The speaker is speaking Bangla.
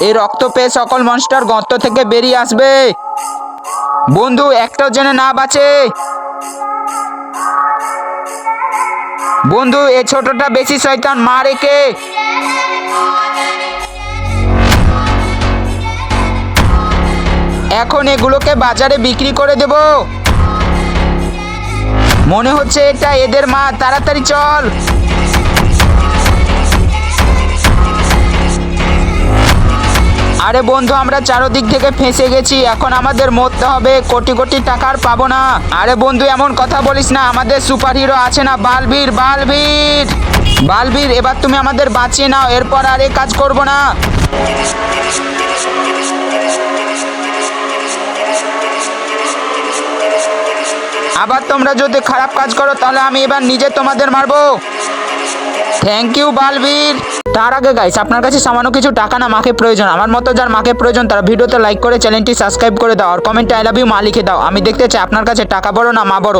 এই রক্ত পেয়ে সকল মনস্টার গর্ত থেকে বেরিয়ে আসবে। বন্ধু, একটাও যেন না বাঁচে। বন্ধু, এ ছোটটা বেশি শয়তান, মার একে। এখন এগুলোকে বাজারে বিক্রি করে দেব। মনে হচ্ছে এটা এদের মা, তাড়াতাড়ি চল। আরে বন্ধু, আমরা চারদিক থেকে ফেঁসে গেছি, এখন আমাদের মরতে হবে, কোটি কোটি টাকার পাবো না। আরে বন্ধু, এমন কথা বলিস না, আমাদের সুপার হিরো আছে না, বালবীর। বালবীর, বালবীর, এবার তুমি আমাদের বাঁচিয়ে নাও, এরপর আর এ কাজ করব না। আবার তোমরা যদি খারাপ কাজ করো তাহলে আমি এবার নিজে তোমাদের মারবো। Thank you Balbir. তার আগে গাইস, আপনার কাছে সামান্য কিছু টাকা না মাকে প্রয়োজন, আমার মতো যার মাকে প্রয়োজন তারা ভিডিওতে লাইক করে চ্যানেলটি সাবস্ক্রাইব করে দাও আর কমেন্টে আই লাভ ইউ মা লিখে দাও। আমি দেখতে চাই আপনার কাছে টাকা বড় না মা বড়।